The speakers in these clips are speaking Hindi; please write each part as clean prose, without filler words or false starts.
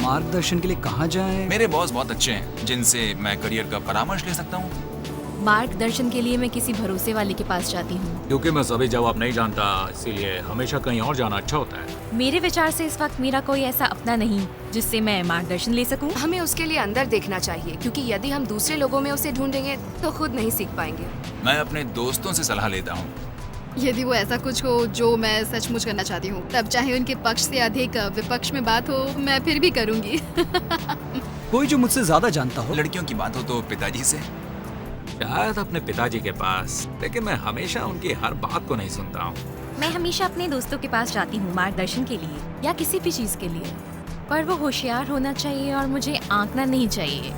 मार्गदर्शन के लिए कहाँ जाएं? मेरे बॉस बहुत अच्छे हैं जिनसे मैं करियर का परामर्श ले सकता हूँ। मार्गदर्शन के लिए मैं किसी भरोसे वाले के पास जाती हूँ। क्योंकि मैं सभी जवाब नहीं जानता, इसीलिए हमेशा कहीं और जाना अच्छा होता है। मेरे विचार से इस वक्त मेरा कोई ऐसा अपना नहीं जिससे मैं मार्गदर्शन ले सकूँ। हमें उसके लिए अंदर देखना चाहिए, क्योंकि यदि हम दूसरे लोगों में उसे ढूंढेंगे तो खुद नहीं सीख पाएंगे। मैं अपने दोस्तों से सलाह लेता हूँ। यदि वो ऐसा कुछ हो जो मैं सचमुच करना चाहती हूँ, तब चाहे उनके पक्ष से अधिक विपक्ष में बात हो, मैं फिर भी करूँगी। कोई जो मुझसे ज्यादा जानता हो। लड़कियों की बात हो तो पिताजी से। शायद अपने पिताजी के पास, लेकिन मैं हमेशा उनकी हर बात को नहीं सुनता हूँ। मैं हमेशा अपने दोस्तों के पास जाती हूँ मार्गदर्शन के लिए या किसी भी चीज के लिए, पर वो होशियार होना चाहिए और मुझे आंकना नहीं चाहिए।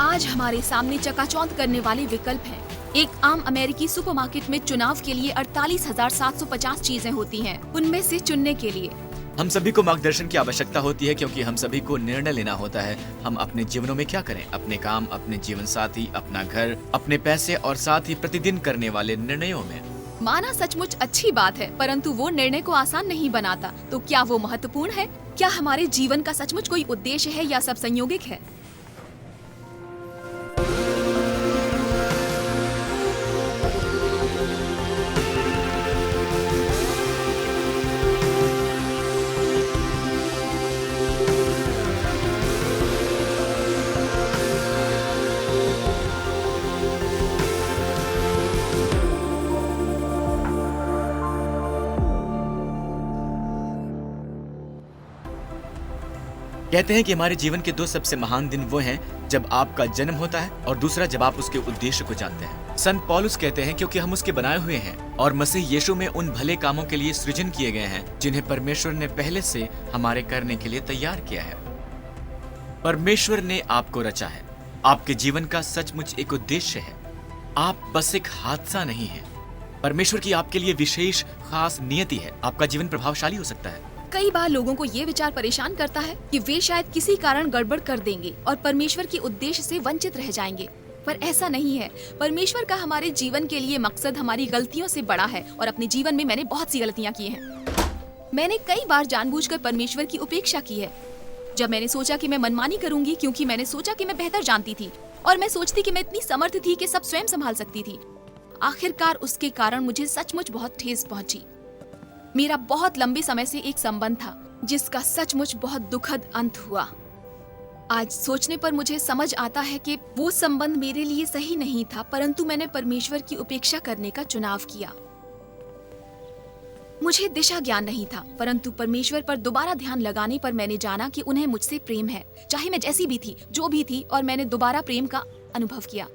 आज हमारे सामने चकाचौंध करने वाले विकल्प हैं। एक आम अमेरिकी सुपरमार्केट में चुनाव के लिए 48,750 चीजें होती हैं। उनमें से चुनने के लिए हम सभी को मार्गदर्शन की आवश्यकता होती है, क्योंकि हम सभी को निर्णय लेना होता है। हम अपने जीवनों में क्या करें, अपने काम, अपने जीवन साथी, अपना घर, अपने पैसे और साथ ही प्रतिदिन करने वाले निर्णयों में। माना सचमुच अच्छी बात है, परंतु वो निर्णय को आसान नहीं बनाता। तो क्या वो महत्वपूर्ण है? क्या हमारे जीवन का सचमुच कोई उद्देश्य है या सब संयोगिक है? कहते हैं कि हमारे जीवन के दो सबसे महान दिन वो हैं जब आपका जन्म होता है और दूसरा जब आप उसके उद्देश्य को जानते हैं। संत पौलुस कहते हैं, क्योंकि हम उसके बनाए हुए हैं और मसीह यीशु में उन भले कामों के लिए सृजन किए गए हैं जिन्हें परमेश्वर ने पहले से हमारे करने के लिए तैयार किया है। परमेश्वर ने आपको रचा है। आपके जीवन का सचमुच एक उद्देश्य है। आप बस एक हादसा नहीं है। परमेश्वर की आपके लिए विशेष खास नियति है। आपका जीवन प्रभावशाली हो सकता है। कई बार लोगों को ये विचार परेशान करता है कि वे शायद किसी कारण गड़बड़ कर देंगे और परमेश्वर के उद्देश्य से वंचित रह जाएंगे, पर ऐसा नहीं है। परमेश्वर का हमारे जीवन के लिए मकसद हमारी गलतियों से बड़ा है और अपने जीवन में मैंने बहुत सी गलतियां की हैं। मैंने कई बार जानबूझकर परमेश्वर की उपेक्षा की है। जब मैंने सोचा कि मैं मनमानी करूंगी, क्योंकि मैंने सोचा कि मैं बेहतर जानती थी और मैं सोचती कि मैं इतनी समर्थ थी कि सब स्वयं संभाल सकती थी। आखिरकार उसके कारण मुझे सचमुच बहुत ठेस पहुंची। मेरा बहुत लंबे समय से एक संबंध था जिसका सचमुच बहुत दुखद अंत हुआ। आज सोचने पर मुझे समझ आता है कि वो संबंध मेरे लिए सही नहीं था, परंतु मैंने परमेश्वर की उपेक्षा करने का चुनाव किया। मुझे दिशा ज्ञान नहीं था, परंतु परमेश्वर पर दोबारा ध्यान लगाने पर मैंने जाना कि उन्हें मुझसे प्रेम है, चाहे मैं जैसी भी थी, जो भी थी, और मैंने दोबारा प्रेम का अनुभव किया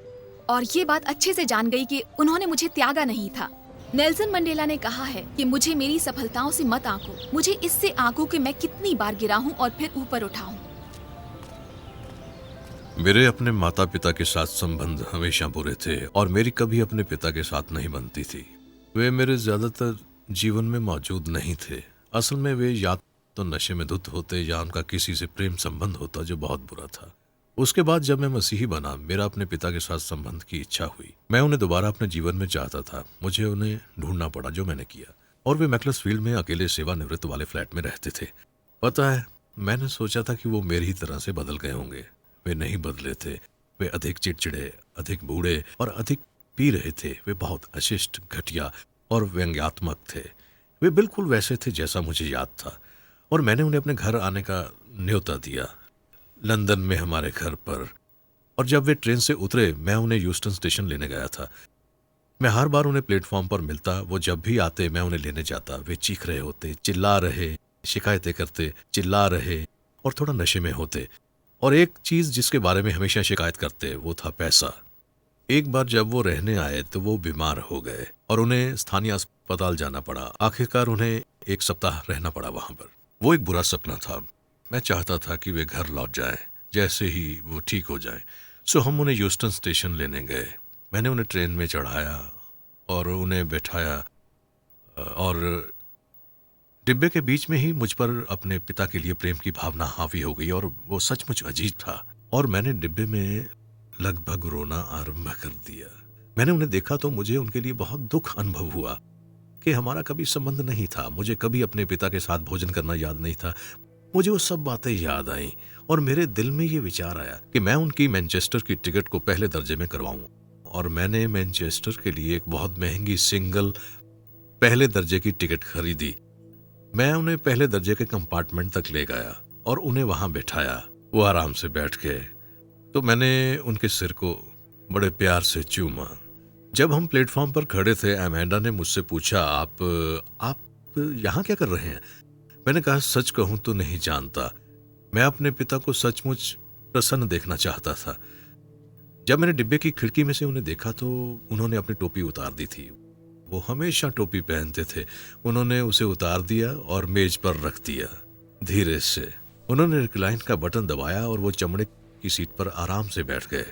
और ये बात अच्छे से जान गई कि उन्होंने मुझे त्यागा नहीं था। नेल्सन मंडेला ने कहा है कि मुझे मेरी सफलताओं से मत आंको, मुझे इससे आंको कि मैं कितनी बार गिरा हूँ और फिर ऊपर उठा हूँ। मेरे अपने माता पिता के साथ संबंध हमेशा बुरे थे और मेरी कभी अपने पिता के साथ नहीं बनती थी। वे मेरे ज्यादातर जीवन में मौजूद नहीं थे। असल में वे या तो नशे में धुत होते या उनका किसी से प्रेम संबंध होता जो बहुत बुरा था। उसके बाद जब मैं मसीही बना, मेरा अपने पिता के साथ संबंध की इच्छा हुई। मैं उन्हें दोबारा अपने जीवन में चाहता था। मुझे उन्हें ढूंढना पड़ा, जो मैंने किया, और वे मैक्लसफील्ड में अकेले सेवानिवृत्त वाले फ्लैट में रहते थे। पता है, मैंने सोचा था कि वो मेरी ही तरह से बदल गए होंगे। वे नहीं बदले थे। वे अधिक चिड़चिड़े, अधिक बूढ़े और अधिक पी रहे थे। वे बहुत अशिष्ट, घटिया और व्यंग्यात्मक थे। वे बिल्कुल वैसे थे जैसा मुझे याद था, और मैंने उन्हें अपने घर आने का न्योता दिया, लंदन में हमारे घर पर। और जब वे ट्रेन से उतरे, मैं उन्हें ह्यूस्टन स्टेशन लेने गया था। मैं हर बार उन्हें प्लेटफॉर्म पर मिलता। वो जब भी आते, मैं उन्हें लेने जाता। वे चीख रहे होते, चिल्ला रहे, शिकायतें करते, चिल्ला रहे और थोड़ा नशे में होते। और एक चीज जिसके बारे में हमेशा शिकायत करते, वो था पैसा। एक बार जब वो रहने आए तो वो बीमार हो गए और उन्हें स्थानीय अस्पताल जाना पड़ा। आखिरकार उन्हें 1 सप्ताह रहना पड़ा वहां पर। वो एक बुरा सपना था। मैं चाहता था कि वे घर लौट जाएं जैसे ही वो ठीक हो जाएं। सो हम उन्हें ह्यूस्टन स्टेशन लेने गए। मैंने उन्हें ट्रेन में चढ़ाया और उन्हें बैठाया, और डिब्बे के बीच में ही मुझ पर अपने पिता के लिए प्रेम की भावना हावी हो गई, और वो सचमुच अजीब था। और मैंने डिब्बे में लगभग रोना आरंभ कर दिया। मैंने उन्हें देखा तो मुझे उनके लिए बहुत दुख अनुभव हुआ। कि हमारा कभी संबंध नहीं था। मुझे कभी अपने पिता के साथ भोजन करना याद नहीं था। मुझे वो सब बातें याद आईं और मेरे दिल में ये विचार आया कि मैं उनकी मैनचेस्टर की टिकट को पहले दर्जे में करवाऊं। और मैंने मैनचेस्टर के लिए एक बहुत महंगी सिंगल पहले दर्जे की टिकट खरीदी। मैं उन्हें पहले दर्जे के कंपार्टमेंट तक ले गया और उन्हें वहां बैठाया। वो आराम से बैठ गए तो मैंने उनके सिर को बड़े प्यार से चूमा। जब हम प्लेटफॉर्म पर खड़े थे, अमेंडा ने मुझसे पूछा, आप यहाँ क्या कर रहे हैं? मैंने कहा, सच कहूं तो नहीं जानता। मैं अपने पिता को सचमुच प्रसन्न देखना चाहता था। जब मैंने डिब्बे की खिड़की में से उन्हें देखा तो उन्होंने अपनी टोपी उतार दी थी। वो हमेशा टोपी पहनते थे। उन्होंने उसे उतार दिया और मेज पर रख दिया। धीरे से उन्होंने रिक्लाइन का बटन दबाया और वो चमड़े की सीट पर आराम से बैठ गए।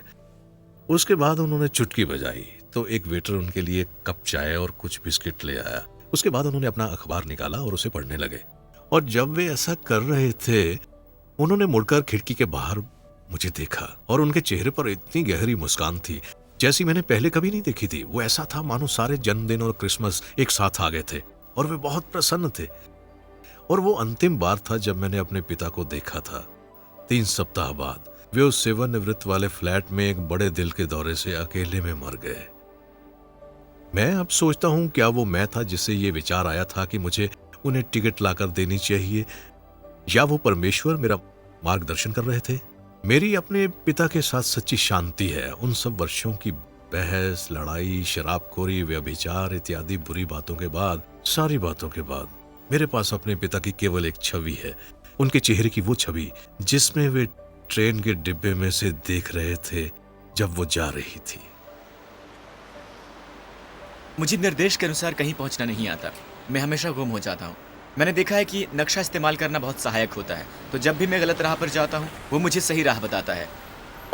उसके बाद उन्होंने चुटकी बजाई तो एक वेटर उनके लिए कप चाय और कुछ बिस्किट ले आया। उसके बाद उन्होंने अपना अखबार निकाला और उसे पढ़ने लगे। और जब वे ऐसा कर रहे थे, उन्होंने मुड़कर खिड़की के बाहर मुझे देखा और उनके चेहरे पर इतनी गहरी मुस्कान थी जैसी मैंने पहले कभी नहीं देखी थी। वो ऐसा था मानो सारे जन्मदिन और क्रिसमस एक साथ आ गए थे और वे बहुत प्रसन्न थे। और वो अंतिम बार था जब मैंने अपने पिता को देखा था। 3 सप्ताह बाद वे उस सेवानिवृत्त वाले फ्लैट में एक बड़े दिल के दौरे से अकेले में मर गए। मैं अब सोचता हूं, क्या वो मैं था जिससे ये विचार आया था कि मुझे उन्हें टिकट लाकर देनी चाहिए, या वो परमेश्वर मेरा मार्गदर्शन कर रहे थे? मेरी अपने पिता के साथ सच्ची शांति है। उन सब वर्षों की बहस, लड़ाई, शराबखोरी, व्यभिचार इत्यादि बुरी बातों के बाद, सारी बातों के बाद, मेरे पास अपने पिता की केवल एक छवि है। उनके चेहरे की वो छवि जिसमें वे ट्रेन के डिब्बे में से देख रहे थे जब वो जा रही थी। मुझे निर्देश के अनुसार कहीं पहुंचना नहीं आता। मैं हमेशा गुम हो जाता हूँ। मैंने देखा है कि नक्शा इस्तेमाल करना बहुत सहायक होता है। तो जब भी मैं गलत राह पर जाता हूँ, वो मुझे सही राह बताता है।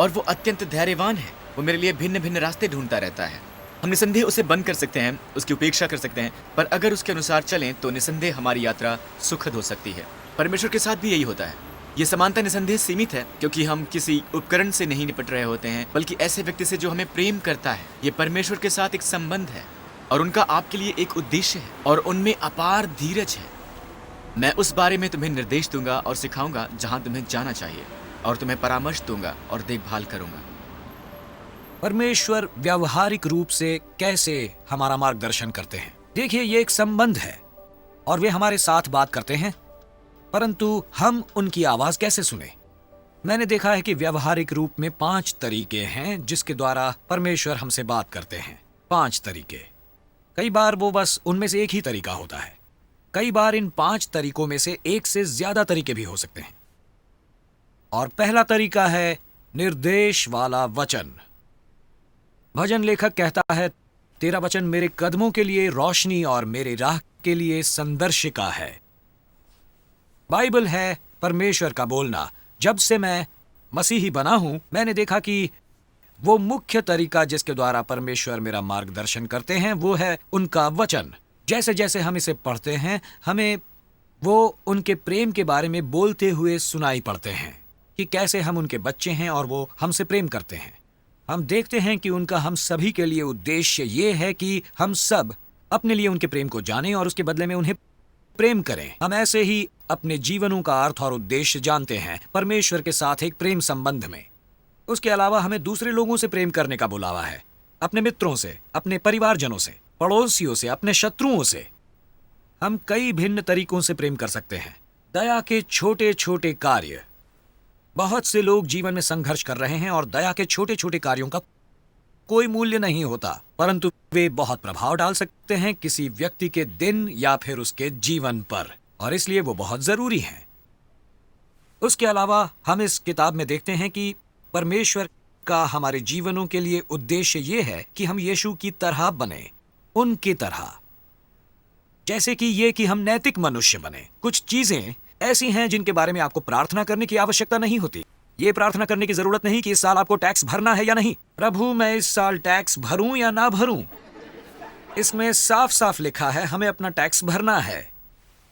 और वो अत्यंत धैर्यवान है। वो मेरे लिए भिन्न भिन्न रास्ते ढूंढता रहता है। हम निसंदेह उसे बंद कर सकते हैं, उसकी उपेक्षा कर सकते हैं, पर अगर उसके अनुसार चलें तो निसंदेह हमारी यात्रा सुखद हो सकती है। परमेश्वर के साथ भी यही होता है। ये समानता निसंदेह सीमित है, क्योंकि हम किसी उपकरण से नहीं निपट रहे होते हैं, बल्कि ऐसे व्यक्ति से जो हमें प्रेम करता है। ये परमेश्वर के साथ एक संबंध है और उनका आपके लिए एक उद्देश्य है और उनमें अपार धीरज है। मैं उस बारे में तुम्हें निर्देश दूंगा और सिखाऊंगा जहां तुम्हें जाना चाहिए, और तुम्हें परामर्श दूंगा और देखभाल करूंगा। परमेश्वर व्यावहारिक रूप से कैसे हमारा मार्गदर्शन करते हैं? देखिए, ये एक संबंध है और वे हमारे साथ बात करते हैं, परंतु हम उनकी आवाज कैसे सुने? मैंने देखा है कि व्यावहारिक रूप में 5 तरीके हैं जिसके द्वारा परमेश्वर हमसे बात करते हैं। 5 तरीके। कई बार वो बस उनमें से एक ही तरीका होता है। कई बार इन 5 तरीकों में से एक से ज्यादा तरीके भी हो सकते हैं। और पहला तरीका है निर्देश वाला वचन। भजन लेखक कहता है, तेरा वचन मेरे कदमों के लिए रोशनी और मेरे राह के लिए संदर्शिका है। बाइबल है परमेश्वर का बोलना। जब से मैं मसीही बना हूं, मैंने देखा कि वो मुख्य तरीका जिसके द्वारा परमेश्वर मेरा मार्गदर्शन करते हैं वो है उनका वचन। जैसे जैसे हम इसे पढ़ते हैं, हमें वो उनके प्रेम के बारे में बोलते हुए सुनाई पड़ते हैं कि कैसे हम उनके बच्चे हैं और वो हमसे प्रेम करते हैं। हम देखते हैं कि उनका हम सभी के लिए उद्देश्य ये है कि हम सब अपने लिए उनके प्रेम को जानें और उसके बदले में उन्हें प्रेम करें। हम ऐसे ही अपने जीवनों का अर्थ और उद्देश्य जानते हैं, परमेश्वर के साथ एक प्रेम संबंध में। उसके अलावा हमें दूसरे लोगों से प्रेम करने का बुलावा है, अपने मित्रों से, अपने परिवारजनों से, पड़ोसियों से, अपने शत्रुओं से। हम कई भिन्न तरीकों से प्रेम कर सकते हैं। दया के छोटे छोटे कार्य। बहुत से लोग जीवन में संघर्ष कर रहे हैं और दया के छोटे छोटे कार्यों का कोई मूल्य नहीं होता, परंतु वे बहुत प्रभाव डाल सकते हैं किसी व्यक्ति के दिन या फिर उसके जीवन पर, और इसलिए वो बहुत जरूरी हैं। उसके अलावा हम इस किताब में देखते हैं कि परमेश्वर का हमारे जीवनों के लिए उद्देश्य ये है कि हम यीशु की तरह बने, उनकी तरह। जैसे कि ये कि हम नैतिक मनुष्य बने। कुछ चीजें ऐसी हैं जिनके बारे में आपको प्रार्थना करने की आवश्यकता नहीं होती। ये प्रार्थना करने की जरूरत नहीं कि इस साल आपको टैक्स भरना है या नहीं। प्रभु, मैं इस साल टैक्स भरूं या ना भरूं? इसमें साफ साफ लिखा है हमें अपना टैक्स भरना है।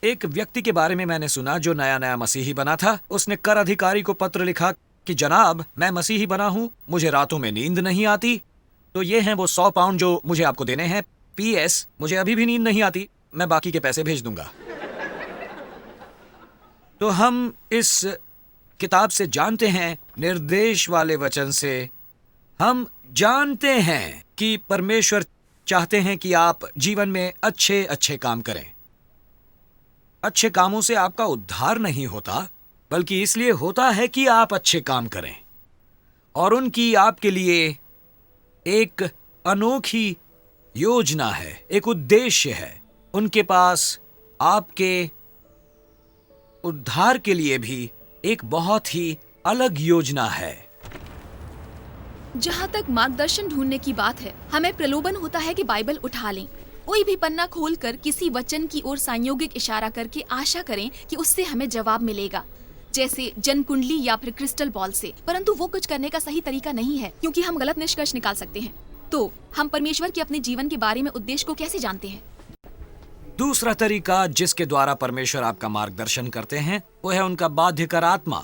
एक व्यक्ति के बारे में मैंने सुना जो नया नया मसीही बना था। उसने कर अधिकारी को पत्र लिखा कि जनाब, मैं मसीही बना हूं, मुझे रातों में नींद नहीं आती, तो ये हैं वो 100 पाउंड जो मुझे आपको देने हैं। PS, मुझे अभी भी नींद नहीं आती, मैं बाकी के पैसे भेज दूंगा। तो हम इस किताब से जानते हैं, निर्देश वाले वचन से हम जानते हैं कि परमेश्वर चाहते हैं कि आप जीवन में अच्छे अच्छे काम करें। अच्छे कामों से आपका उद्धार नहीं होता, बल्कि इसलिए होता है कि आप अच्छे काम करें। और उनकी आपके लिए एक अनोखी योजना है, एक उद्देश्य है। उनके पास आपके उद्धार के लिए भी एक बहुत ही अलग योजना है। जहाँ तक मार्गदर्शन ढूंढने की बात है, हमें प्रलोभन होता है कि बाइबल उठा लें, कोई भी पन्ना खोलकर किसी वचन की ओर संयोगिक इशारा करके आशा करें कि उससे हमें जवाब मिलेगा, जैसे जन कुंडली या फिर क्रिस्टल बॉल से। परंतु वो कुछ करने का सही तरीका नहीं है, क्योंकि हम गलत निष्कर्ष निकाल सकते हैं। तो हम परमेश्वर के अपने जीवन के बारे में उद्देश्य को कैसे जानते हैं? दूसरा तरीका जिसके द्वारा परमेश्वर आपका मार्गदर्शन करते हैं वो है उनका बाध्य कर आत्मा।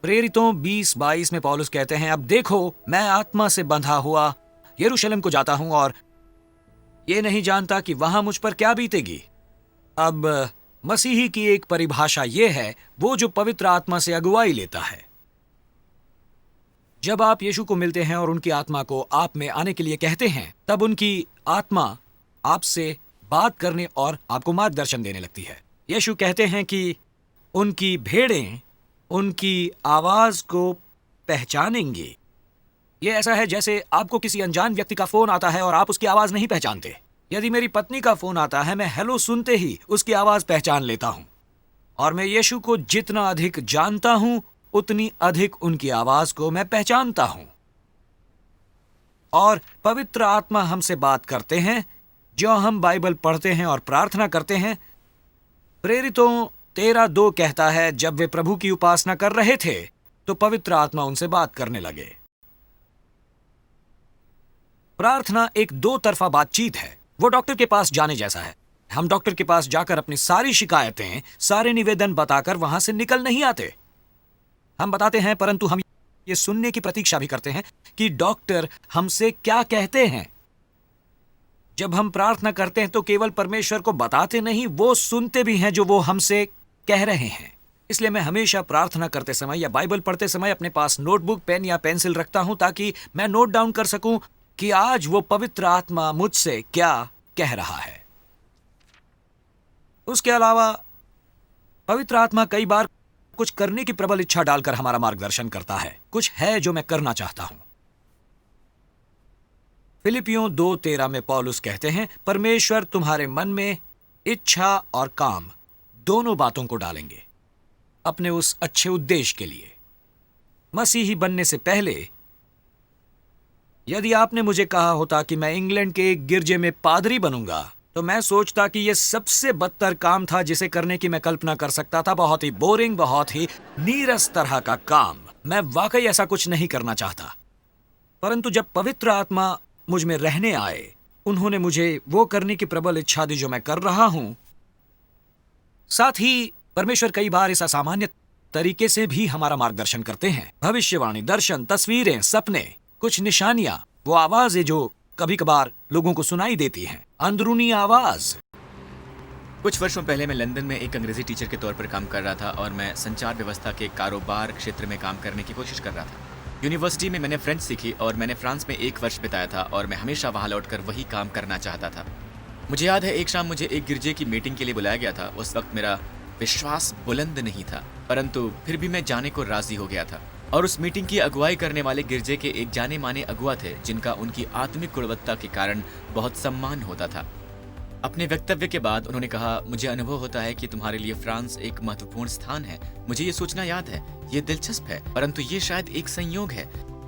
प्रेरितों 20:22 में पौलुस कहते हैं, अब देखो मैं आत्मा से बंधा हुआ यरूशलेम को जाता हूं और ये नहीं जानता कि वहां मुझ पर क्या बीतेगी। अब मसीही की एक परिभाषा ये है, वो जो पवित्र आत्मा से अगुवाई लेता है। जब आप यीशु को मिलते हैं और उनकी आत्मा को आप में आने के लिए कहते हैं, तब उनकी आत्मा आपसे बात करने और आपको मार्गदर्शन देने लगती है। यीशु कहते हैं कि उनकी भेड़ें उनकी आवाज को पहचानेंगी। ये ऐसा है जैसे आपको किसी अनजान व्यक्ति का फोन आता है और आप उसकी आवाज नहीं पहचानते। यदि मेरी पत्नी का फोन आता है, मैं हेलो सुनते ही उसकी आवाज पहचान लेता हूं। और मैं यीशु को जितना अधिक जानता हूं, उतनी अधिक उनकी आवाज को मैं पहचानता हूं। और पवित्र आत्मा हमसे बात करते हैं जो हम बाइबल पढ़ते हैं और प्रार्थना करते हैं। प्रेरितों 13:2 कहता है, जब वे प्रभु की उपासना कर रहे थे तो पवित्र आत्मा उनसे बात करने लगे। प्रार्थना एक दो तरफा बातचीत है। वो डॉक्टर के पास जाने जैसा है। हम डॉक्टर के पास जाकर अपनी सारी शिकायतें, सारे निवेदन बताकर वहां से निकल नहीं आते। हम बताते हैं, परंतु हम ये सुनने की प्रतीक्षा भी करते हैं कि डॉक्टर हमसे क्या कहते हैं। जब हम प्रार्थना करते हैं तो केवल परमेश्वर को बताते नहीं, वो सुनते भी हैं जो वो हमसे कह रहे हैं। इसलिए मैं हमेशा प्रार्थना करते समय या बाइबल पढ़ते समय अपने पास नोटबुक, पेन या पेंसिल रखता हूं, ताकि मैं नोट डाउन कर सकूं कि आज वो पवित्र आत्मा मुझसे क्या कह रहा है। उसके अलावा पवित्र आत्मा कई बार कुछ करने की प्रबल इच्छा डालकर हमारा मार्गदर्शन करता है। कुछ है जो मैं करना चाहता हूं। फिलिपियों 2:13 में पौलुस कहते हैं, परमेश्वर तुम्हारे मन में इच्छा और काम दोनों बातों को डालेंगे अपने उस अच्छे उद्देश्य के लिए। मसीही बनने से पहले यदि आपने मुझे कहा होता कि मैं इंग्लैंड के एक गिरजे में पादरी बनूंगा, तो मैं सोचता कि यह सबसे बदतर काम था जिसे करने की मैं कल्पना कर सकता था। बहुत ही बोरिंग, बहुत ही नीरस तरह का काम। मैं वाकई ऐसा कुछ नहीं करना चाहता। परंतु जब पवित्र आत्मा मुझ में रहने आए, उन्होंने मुझे वो करने की प्रबल इच्छा दी जो मैं कर रहा हूं। साथ ही परमेश्वर कई बार इस असामान्य तरीके से भी हमारा मार्गदर्शन करते हैं। भविष्यवाणी, दर्शन, तस्वीरें, सपने, कुछ निशानियां, वो आवाजें जो कभी कभार लोगों को सुनाई देती हैं, अंदरूनी आवाज। कुछ वर्षों पहले मैं लंदन में एक अंग्रेजी टीचर के तौर पर काम कर रहा था और मैं संचार व्यवस्था के कारोबार क्षेत्र में काम करने की कोशिश कर रहा था। यूनिवर्सिटी में मैंने फ्रेंच सीखी और मैंने फ्रांस में 1 वर्ष बिताया था और मैं हमेशा वहां लौटकर वही काम करना चाहता था। मुझे याद है एक शाम मुझे एक गिरजे की मीटिंग के लिए बुलाया गया था। उस वक्त मेरा विश्वास बुलंद नहीं था, परंतु फिर भी मैं जाने को राजी हो गया था। और उस मीटिंग की अगुवाई करने वाले गिरजे के एक जाने माने अगुआ थे, जिनका उनकी आत्मिक गुणवत्ता के कारण बहुत सम्मान होता था। अपने वक्तव्य के बाद उन्होंने कहा, मुझे अनुभव होता है कि तुम्हारे लिए फ्रांस एक महत्वपूर्ण स्थान है। मुझे ये सोचना याद है, ये दिलचस्प है, परंतु ये शायद एक संयोग है।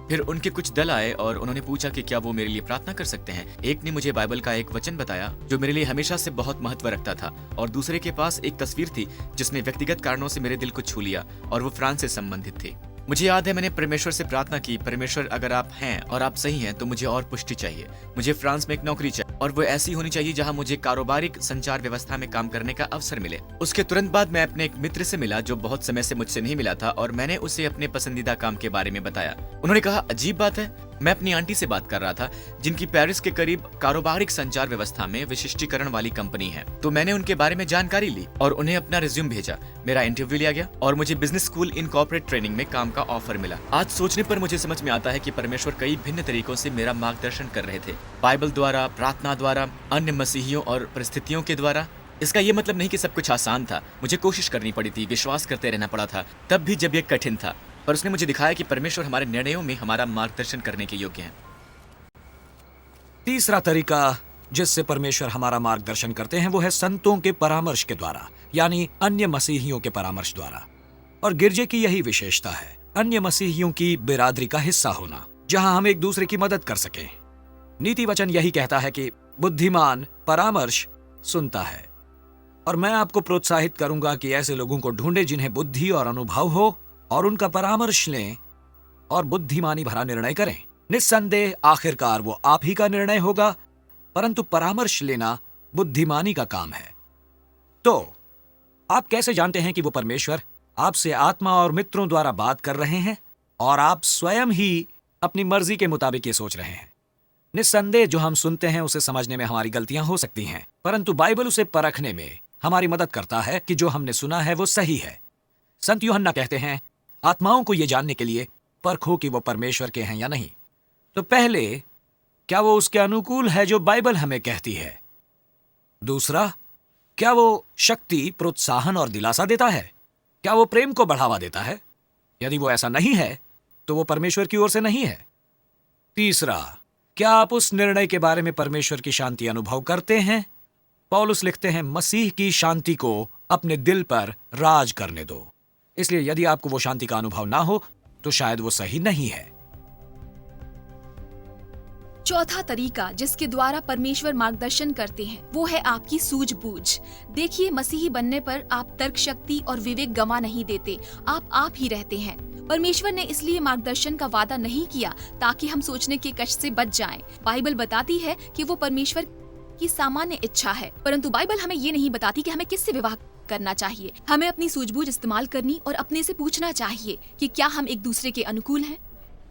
फिर उनके कुछ दल आए और उन्होंने पूछा कि क्या वो मेरे लिए प्रार्थना कर सकते हैं। एक ने मुझे बाइबल का एक वचन बताया जो मेरे लिए हमेशा से बहुत महत्व रखता था, और दूसरे के पास एक तस्वीर थी जिसने व्यक्तिगत कारणों से मेरे दिल को छू लिया और वो फ्रांस से संबंधित थी। मुझे याद है मैंने परमेश्वर से प्रार्थना की, परमेश्वर अगर आप हैं और आप सही हैं तो मुझे और पुष्टि चाहिए। मुझे फ्रांस में एक नौकरी चाहिए और वो ऐसी होनी चाहिए जहां मुझे कारोबारिक संचार व्यवस्था में काम करने का अवसर मिले। उसके तुरंत बाद मैं अपने एक मित्र से मिला जो बहुत समय से मुझसे नहीं मिला था और मैंने उसे अपने पसंदीदा काम के बारे में बताया। उन्होंने कहा, अजीब बात है, मैं अपनी आंटी से बात कर रहा था, जिनकी पेरिस के करीब कारोबारिक संचार व्यवस्था में विशिष्टीकरण वाली कंपनी है। तो मैंने उनके बारे में जानकारी ली और उन्हें अपना रिज्यूम भेजा। मेरा इंटरव्यू लिया गया और मुझे business school in corporate training में काम का ऑफर मिला। आज सोचने पर मुझे समझ में आता है कि परमेश्वर कई भिन्न तरीकों से मेरा मार्गदर्शन कर रहे थे, बाइबल द्वारा, प्रार्थना द्वारा, अन्य मसीहियों और परिस्थितियों के द्वारा। इसका ये मतलब नहीं कि सब कुछ आसान था। मुझे कोशिश करनी पड़ी थी, विश्वास करते रहना पड़ा था, तब भी जब ये कठिन था। पर उसने मुझे दिखाया कि परमेश्वर हमारे निर्णयों में हमारा मार्गदर्शन करने के योग्य है। तीसरा तरीका जिससे परमेश्वर हमारा मार्गदर्शन करते हैं वो है संतों के परामर्श के द्वारा, यानी अन्य मसीहियों के परामर्श द्वारा। और गिरजे की यही विशेषता है, अन्य मसीहियों की बिरादरी का हिस्सा होना, जहां हम एक दूसरे की मदद कर सकें। नीति वचन यही कहता है कि बुद्धिमान परामर्श सुनता है। और मैं आपको प्रोत्साहित करूंगा कि ऐसे लोगों को ढूंढे जिन्हें बुद्धि और अनुभव हो, और उनका परामर्श लें और बुद्धिमानी भरा निर्णय करें। निस्संदेह आखिरकार वो आप ही का निर्णय होगा, परंतु परामर्श लेना बुद्धिमानी का काम है। तो आप कैसे जानते हैं कि वो परमेश्वर आपसे आत्मा और मित्रों द्वारा बात कर रहे हैं और आप स्वयं ही अपनी मर्जी के मुताबिक ये सोच रहे हैं? निस्संदेह जो हम सुनते हैं उसे समझने में हमारी गलतियां हो सकती हैं, परंतु बाइबल उसे परखने में हमारी मदद करता है कि जो हमने सुना है वो सही है। संत यूहन्ना कहते हैं, आत्माओं को यह जानने के लिए परखो कि वो परमेश्वर के हैं या नहीं। तो पहले, क्या वो उसके अनुकूल है जो बाइबल हमें कहती है? दूसरा, क्या वो शक्ति, प्रोत्साहन और दिलासा देता है? क्या वो प्रेम को बढ़ावा देता है? यदि वो ऐसा नहीं है तो वो परमेश्वर की ओर से नहीं है। तीसरा, क्या आप उस निर्णय के बारे में परमेश्वर की शांति अनुभव करते हैं? पौलुस लिखते हैं, मसीह की शांति को अपने दिल पर राज करने दो। इसलिए यदि आपको वो शांति का अनुभव ना हो तो शायद वो सही नहीं है। चौथा तरीका जिसके द्वारा परमेश्वर मार्गदर्शन करते हैं वो है आपकी सूझबूझ। देखिए, मसीही बनने पर आप तर्क शक्ति और विवेक गंवा नहीं देते, आप ही रहते हैं। परमेश्वर ने इसलिए मार्गदर्शन का वादा नहीं किया ताकि हम सोचने के कष्ट से बच जाएं। बाइबल बताती है कि वो परमेश्वर की सामान्य इच्छा है, परंतु बाइबल हमें ये नहीं बताती कि हमें किससे विवाह करना चाहिए। हमें अपनी सूझबूझ इस्तेमाल करनी और अपने से पूछना चाहिए कि क्या हम एक दूसरे के अनुकूल हैं।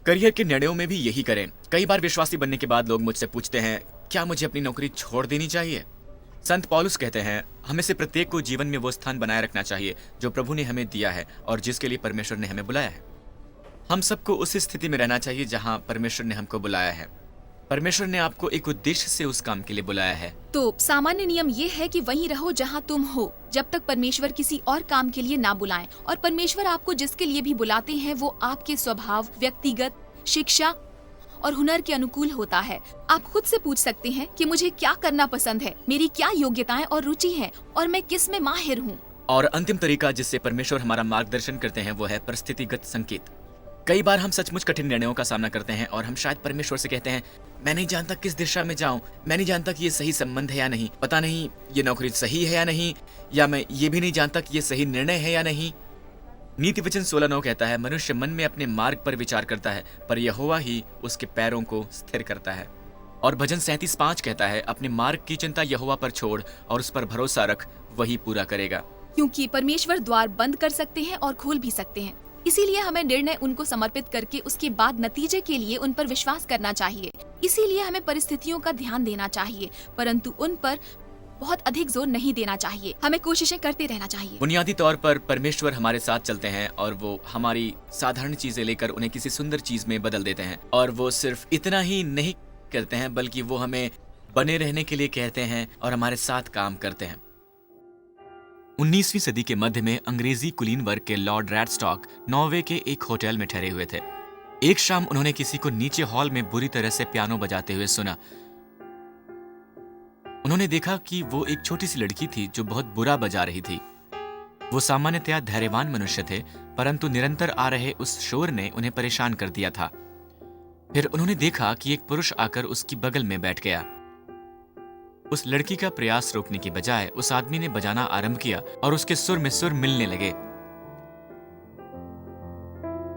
करियर के निर्णयों में भी यही करें। कई बार विश्वासी बनने के बाद लोग मुझसे पूछते हैं, क्या मुझे अपनी नौकरी छोड़ देनी चाहिए? संत पौलुस कहते हैं, हमें से प्रत्येक को जीवन में वो स्थान बनाए रखना चाहिए जो प्रभु ने हमें दिया है और जिसके लिए परमेश्वर ने हमें बुलाया है। हम सबको उस स्थिति में रहना चाहिए जहां परमेश्वर ने हमको बुलाया है। परमेश्वर ने आपको एक उद्देश्य से उस काम के लिए बुलाया है। तो सामान्य नियम ये है कि वहीं रहो जहां तुम हो, जब तक परमेश्वर किसी और काम के लिए ना बुलाएं। और परमेश्वर आपको जिसके लिए भी बुलाते हैं वो आपके स्वभाव, व्यक्तिगत शिक्षा और हुनर के अनुकूल होता है। आप खुद से पूछ सकते हैं कि मुझे क्या करना पसंद है, मेरी क्या योग्यताएं और रुचि है और मैं किस में माहिर हूँ। और अंतिम तरीका जिससे परमेश्वर हमारा मार्गदर्शन करते हैं वो है परिस्थितिगत संकेत। कई बार हम सचमुच कठिन निर्णयों का सामना करते हैं और हम शायद परमेश्वर से कहते हैं, मैं नहीं जानता किस दिशा में जाऊं, मैं नहीं जानता कि ये सही संबंध है या नहीं, पता नहीं ये नौकरी सही है या नहीं, या मैं ये भी नहीं जानता कि ये सही निर्णय है या नहीं। नीति वचन 16:9 कहता है, मनुष्य मन में अपने मार्ग पर विचार करता है, पर यहोवा ही उसके पैरों को स्थिर करता है। और भजन 37:5 कहता है, अपने मार्ग की चिंता यहोवा पर छोड़ और उस पर भरोसा रख, वही पूरा करेगा। क्योंकि परमेश्वर द्वार बंद कर सकते हैं और खोल भी सकते हैं, इसीलिए हमें निर्णय उनको समर्पित करके उसके बाद नतीजे के लिए उन पर विश्वास करना चाहिए। इसीलिए हमें परिस्थितियों का ध्यान देना चाहिए, परंतु उन पर बहुत अधिक जोर नहीं देना चाहिए। हमें कोशिशें करते रहना चाहिए। बुनियादी तौर पर परमेश्वर हमारे साथ चलते हैं और वो हमारी साधारण चीजें लेकर उन्हें किसी सुंदर चीज में बदल देते हैं। और वो सिर्फ इतना ही नहीं करते हैं, बल्कि वो हमें बने रहने के लिए कहते हैं और हमारे साथ काम करते हैं। 19वीं सदी के मध्य में अंग्रेजी कुलीन वर्ग के लॉर्ड रैडस्टॉक नॉर्वे के एक होटल में ठहरे हुए थे। एक शाम उन्होंने किसी को नीचे हॉल में बुरी तरह से पियानो बजाते हुए सुना। उन्होंने देखा कि वो एक छोटी सी लड़की थी जो बहुत बुरा बजा रही थी। वो सामान्यतया धैर्यवान मनुष्य थे, परंतु निरंतर आ रहे उस शोर ने उन्हें परेशान कर दिया था। फिर उन्होंने देखा कि एक पुरुष आकर उसकी बगल में बैठ गया। उस लड़की का प्रयास रोकने की बजाय उस आदमी ने बजाना आरंभ किया और उसके सुर में सुर मिलने लगे।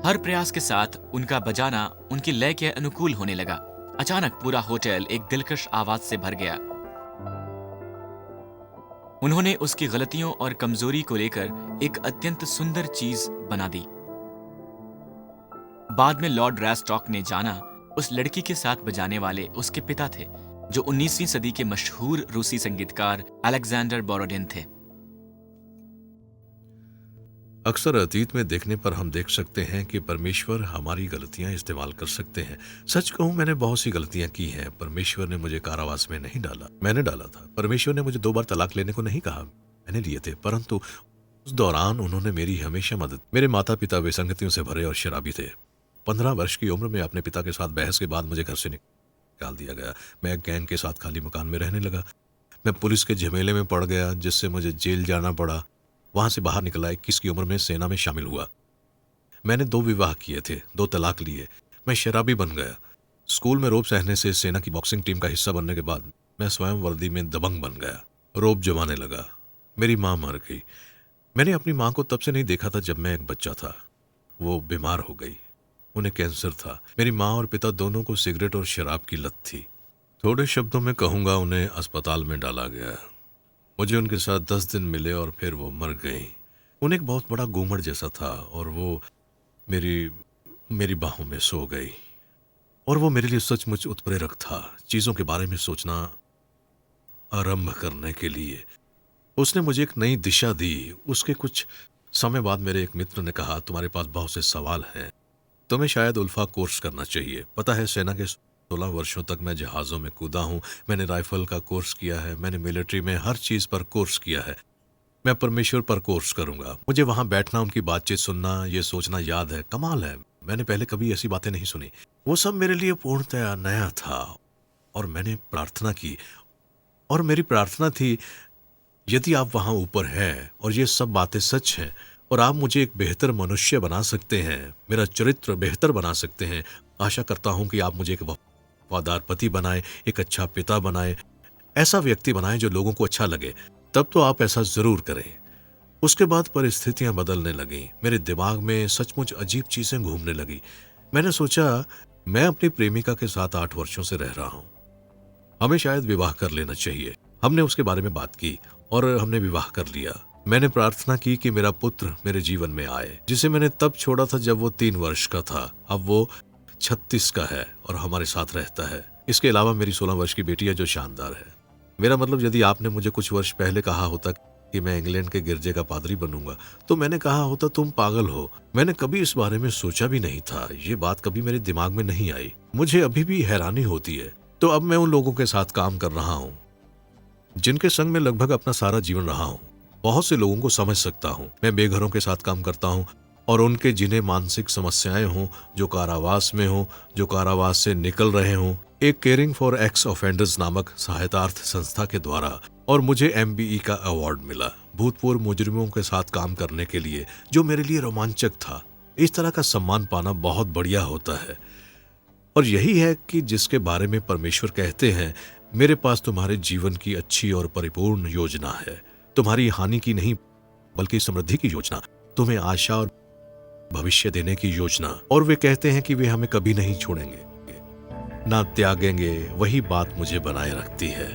हर प्रयास के साथ उनका बजाना उनकी लय के अनुकूल होने लगा। अचानक पूरा होटल एक दिलकश आवाज से भर गया। उन्होंने उसकी गलतियों और कमजोरी को लेकर एक अत्यंत सुंदर चीज बना दी। बाद में लॉर्ड रैडस्टॉक ने जाना उस लड़की के साथ बजाने वाले उसके पिता थे, जो 19वीं सदी के मशहूर रूसी संगीतकार अलेक्जेंडर बोरोडिन थे। अक्सर अतीत में देखने पर हम देख सकते हैं कि परमेश्वर हमारी गलतियां इस्तेमाल कर सकते हैं। सच कहूं, मैंने बहुत सी गलतियां की हैं। परमेश्वर ने मुझे कारावास में नहीं डाला, मैंने डाला था। परमेश्वर ने मुझे 2 बार तलाक लेने को नहीं कहा, मैंने लिए थे। परंतु उस दौरान उन्होंने मेरी हमेशा मदद। मेरे माता पिता विसंगतियों से भरे और शराबी थे। 15 वर्ष की उम्र में अपने पिता के साथ बहस के बाद मुझे घर से निकाल दिया गया। मैं एक गैंग के साथ खाली मकान में रहने लगा। मैं पुलिस के झमेले में पड़ गया, जिससे मुझे जेल जाना पड़ा। वहां से बाहर निकला, 21 की उम्र में सेना में शामिल हुआ। मैंने 2 विवाह किए थे, 2 तलाक लिए। मैं शराबी बन गया। स्कूल में रोब सहने से सेना की बॉक्सिंग टीम का हिस्सा बनने के बाद मैं स्वयं वर्दी में दबंग बन गया। रोब जमाने लगा। मेरी माँ मर गई। मैंने अपनी माँ को तब से नहीं देखा था जब मैं एक बच्चा था। वो बीमार हो गई, उन्हें कैंसर था। मेरी माँ और पिता दोनों को सिगरेट और शराब की लत थी। थोड़े शब्दों में कहूँगा, उन्हें अस्पताल में डाला गया। मुझे उनके साथ 10 दिन मिले और फिर वो मर गई। उन्हें एक बहुत बड़ा घूमड़ जैसा था और वो मेरी बाहों में सो गई। और वो मेरे लिए सचमुच उत्प्रेरक था, चीज़ों के बारे में सोचना आरंभ करने के लिए। उसने मुझे एक नई दिशा दी। उसके कुछ समय बाद मेरे एक मित्र ने कहा, तुम्हारे पास बहुत से सवाल हैं, तुम्हें शायद उल्फा कोर्स करना चाहिए। पता है, सेना के 16 वर्षों तक मैं जहाज़ों में कूदा हूँ। मैंने राइफल का कोर्स किया है, मैंने मिलिट्री में हर चीज़ पर कोर्स किया है। मैं परमेश्वर पर कोर्स करूँगा। मुझे वहाँ बैठना, उनकी बातचीत सुनना, ये सोचना याद है। कमाल है, मैंने पहले कभी ऐसी बातें नहीं सुनी। वो सब मेरे लिए पूर्णतया नया था और मैंने प्रार्थना की। और मेरी प्रार्थना थी, यदि आप वहाँ ऊपर हैं और ये सब बातें सच हैं और आप मुझे एक बेहतर मनुष्य बना सकते हैं, मेरा चरित्र बेहतर बना सकते हैं, आशा करता हूँ कि आप मुझे एक वफादार पति बनाए, एक अच्छा पिता बनाए, ऐसा व्यक्ति बनाए जो लोगों को अच्छा लगे। तब तो आप ऐसा जरूर करें। उसके बाद परिस्थितियां बदलने लगीं। मेरे दिमाग में सचमुच अजीब चीजें घूमने लगी। मैंने सोचा, मैं अपनी प्रेमिका के साथ 8 वर्षों से रह रहा हूं, हमें शायद विवाह कर लेना चाहिए। हमने उसके बारे में बात की और हमने विवाह कर लिया। मैंने प्रार्थना की कि मेरा पुत्र मेरे जीवन में आए, जिसे मैंने तब छोड़ा था जब वो 3 वर्ष का था। अब वो 36 का है और हमारे साथ रहता है। इसके अलावा मेरी 16 वर्ष की बेटी है जो शानदार है। मेरा मतलब, यदि आपने मुझे कुछ वर्ष पहले कहा होता कि मैं इंग्लैंड के गिरजे का पादरी बनूंगा, तो मैंने कहा होता तुम पागल हो। मैंने कभी इस बारे में सोचा भी नहीं था। ये बात कभी मेरे दिमाग में नहीं आई। मुझे अभी भी हैरानी होती है। तो अब मैं उन लोगों के साथ काम कर रहा हूँ जिनके संग में लगभग अपना सारा जीवन रहा हूँ। बहुत से लोगों को समझ सकता हूँ। मैं बेघरों के साथ काम करता हूँ और उनके जिन्हें मानसिक समस्याएं हों, जो कारावास में हों, जो कारावास से निकल रहे हों, एक केयरिंग फॉर एक्स ऑफेंडर्स नामक सहायतार्थ संस्था के द्वारा। और मुझे MBE का अवार्ड मिला भूतपूर्व मुजरिमों के साथ काम करने के लिए, जो मेरे लिए रोमांचक था। इस तरह का सम्मान पाना बहुत बढ़िया होता है। और यही है कि जिसके बारे में परमेश्वर कहते हैं, मेरे पास तुम्हारे जीवन की अच्छी और परिपूर्ण योजना है, तुम्हारी हानि की नहीं बल्कि समृद्धि की योजना, तुम्हें आशा और भविष्य देने की योजना। और वे कहते हैं कि वे हमें कभी नहीं छोड़ेंगे, ना त्यागेंगे। वही बात मुझे बनाए रखती है।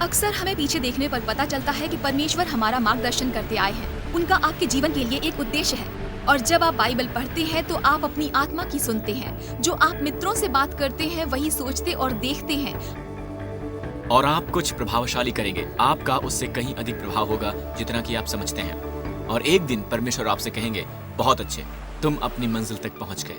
अक्सर हमें पीछे देखने पर पता चलता है कि परमेश्वर हमारा मार्गदर्शन करते आए हैं। उनका आपके जीवन के लिए एक उद्देश्य है। और जब आप बाइबल पढ़ते हैं तो आप अपनी आत्मा की सुनते हैं। जो आप मित्रों से बात करते हैं वही सोचते और देखते हैं। और आप कुछ प्रभावशाली करेंगे। आपका उससे कहीं अधिक प्रभाव होगा जितना कि आप समझते हैं। और एक दिन परमेश्वर आपसे कहेंगे, बहुत अच्छे, तुम अपनी मंजिल तक पहुंच गए।